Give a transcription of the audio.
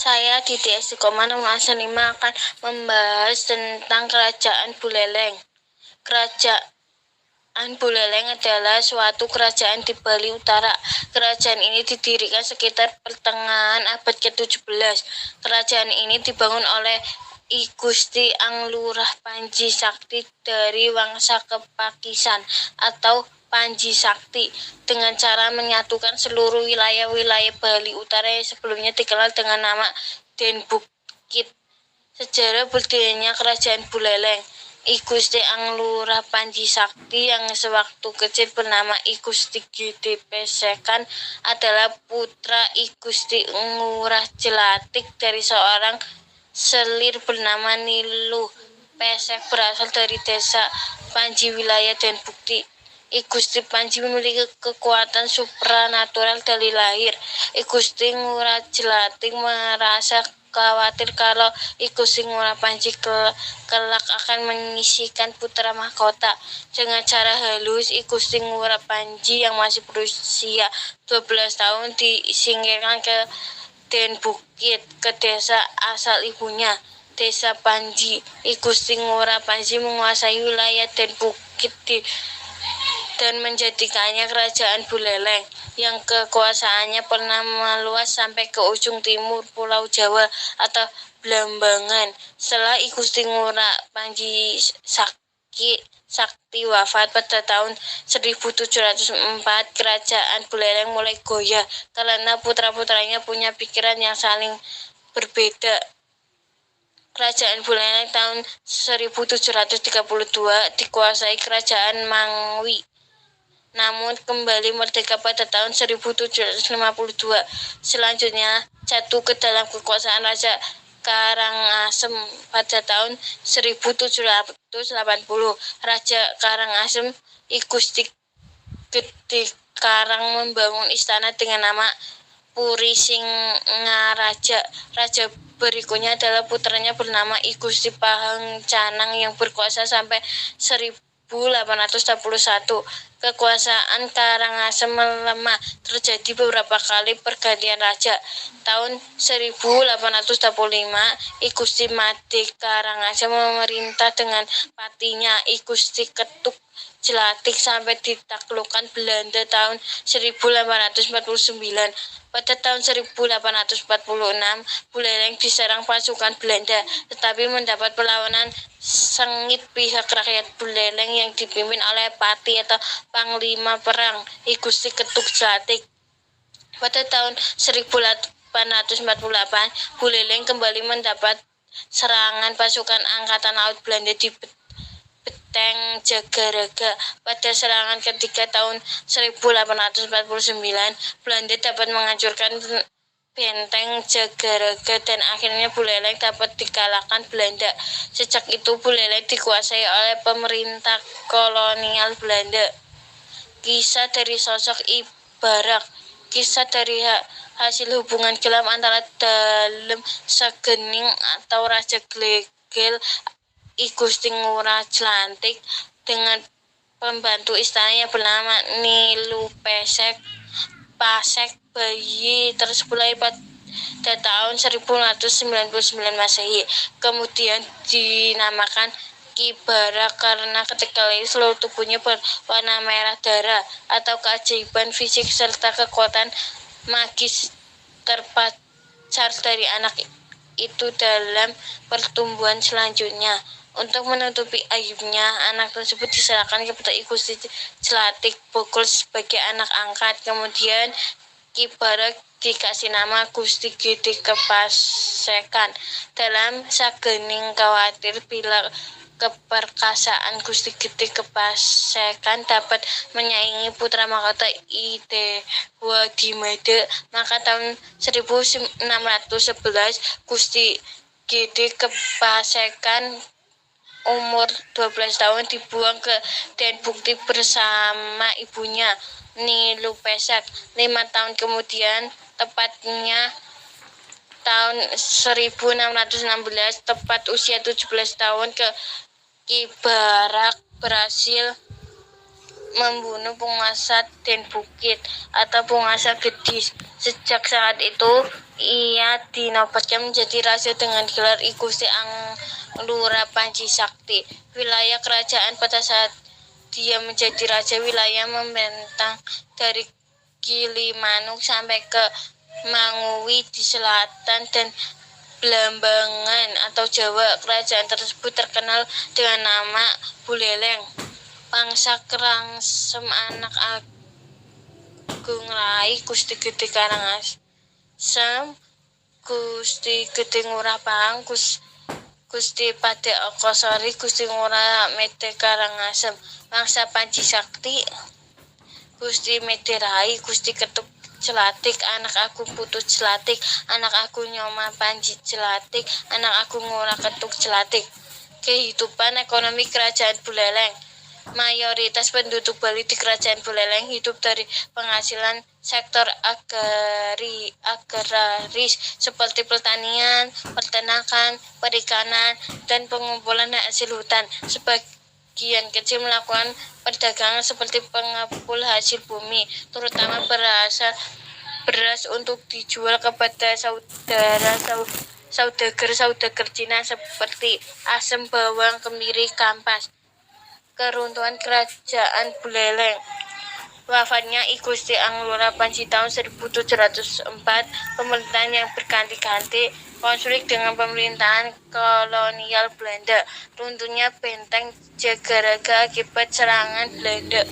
Saya di DS Komando Masa 5 akan membahas tentang Kerajaan Buleleng. Kerajaan Buleleng adalah suatu kerajaan di Bali Utara. Kerajaan ini didirikan sekitar pertengahan abad ke-17. Kerajaan ini dibangun oleh I Gusti Anglurah Panji Sakti dari Wangsa Kepakisan atau Panji Sakti dengan cara menyatukan seluruh wilayah-wilayah Bali Utara yang sebelumnya dikenal dengan nama Den Bukit. Sejarah berdirinya Kerajaan Buleleng. I Gusti Anglurah Panji Sakti yang sewaktu kecil bernama I Gusti Gede Pesekan adalah putra I Gusti Ngurah Jelatik dari seorang selir bernama Niluh Pesek berasal dari desa Panji wilayah Den Bukti. I Gusti Panji memiliki kekuatan supranatural dari lahir. I Gusti Ngurah Jelatik merasa khawatir kalau I Gusti Ngurah Panji kelak akan menyisihkan putra mahkota. Dengan cara halus, I Gusti Ngurah Panji yang masih berusia 12 tahun disingkirkan ke Den Bukit, ke desa asal ibunya, Desa Panji. I Gusti Ngurah Panji menguasai wilayah Den Bukit dan menjadikannya Kerajaan Buleleng yang kekuasaannya pernah meluas sampai ke ujung timur Pulau Jawa atau Blambangan. Setelah I Gusti Ngurah Panji Sakti wafat pada tahun 1704, Kerajaan Buleleng mulai goyah karena putra-putranya punya pikiran yang saling berbeda. Kerajaan Buleleng tahun 1732 dikuasai Kerajaan Mangwi, namun kembali merdeka pada tahun 1752. Selanjutnya jatuh ke dalam kekuasaan Raja Karangasem pada tahun 1780. Raja Karangasem I Gusti Gede Karang membangun istana dengan nama Puri Singaraja. Raja berikutnya adalah putranya bernama I Gusti Pahang Canang yang berkuasa sampai 1821. Kekuasaan Karangasem melemah, terjadi beberapa kali pergantian raja. Tahun 1825, I Gusti Made Karangasem memerintah dengan patinya I Gusti Ketuk Jelatik sampai ditaklukkan Belanda tahun 1849. Pada tahun 1846, Buleleng diserang pasukan Belanda, tetapi mendapat perlawanan sengit pihak rakyat Buleleng yang dipimpin oleh Pati atau Panglima Perang I Gusti Ketuk Jelatik. Pada tahun 1848, Buleleng kembali mendapat serangan pasukan Angkatan Laut Belanda di Beteng Jagaraga. Pada serangan ketiga tahun 1849, Belanda dapat menghancurkan Benteng Jagaraga dan akhirnya Buleleng dapat dikalahkan Belanda. Sejak itu Buleleng dikuasai oleh pemerintah kolonial Belanda. Kisah dari sosok I Barak. Kisah dari hasil hubungan gelap antara Dalem Sagening atau Raja Glegel I Gusti Ngurah Jelatik dengan pembantu istana yang bernama Niluh Pesek. Bayi tersebut lahir pada tahun 1899 Masehi. Kemudian dinamakan Ki Barak karena ketika lahir seluruh tubuhnya berwarna merah darah atau keajaiban fisik serta kekuatan magis terpancar dari anak itu dalam pertumbuhan selanjutnya. Untuk menutupi aibnya, anak tersebut diserahkan kepada I Gusti Jelatik Bogor sebagai anak angkat. Kemudian Ki Barak dikasih nama Gusti Gede Kepasekan. Dalam Sagening khawatir bila keperkasaan Gusti Gede Kepasekan dapat menyaingi putra mahkota I Dewa Dimade, maka tahun 1611 Gusti Gede Kepasekan umur 12 tahun dibuang ke Den Bukti bersama ibunya Niluh Pesek. 5 tahun kemudian, tepatnya tahun 1616, tepat usia 17 tahun, Ki Barak berhasil membunuh penguasa Den Bukit atau penguasa Gedis. Sejak saat itu, ia dinobatkan menjadi raja dengan gelar I Gusti Anglura Panji Sakti. Wilayah kerajaan pada saat dia menjadi raja, wilayah membentang dari Gilimanuk sampai ke Mangui di selatan dan Blambangan atau Jawa. Kerajaan tersebut terkenal dengan nama Buleleng. Pangsa Kerangsem anak Agung Rai Gusti Gedhe Karangasem, Gusti Gedhe Ngurah Pahang, Gusti Pade Okosori, Gusti Ngurah Mede Karangasem. Pangsa Panji Sakti, Gusti Mede Rai, Gusti Ketuk Celatik, anak Agung Putu Celatik, anak Agung Nyoma Panji Celatik, anak Agung Ngurah Ketuk Celatik. Kehidupan ekonomi Kerajaan Buleleng. Mayoritas penduduk Bali di Kerajaan Buleleng hidup dari penghasilan sektor agraris seperti pertanian, peternakan, perikanan, dan pengumpulan hasil hutan. Sebagian kecil melakukan perdagangan seperti pengepul hasil bumi, terutama beras untuk dijual kepada saudagar Cina seperti asem, bawang, kemiri, kampas. Keruntuhan Kerajaan Buleleng. Wafatnya I Gusti Anglura Panji tahun 1704, pemerintahan yang berganti-ganti, konflik dengan pemerintahan kolonial Belanda, runtuhnya benteng Jagaraga akibat serangan Belanda.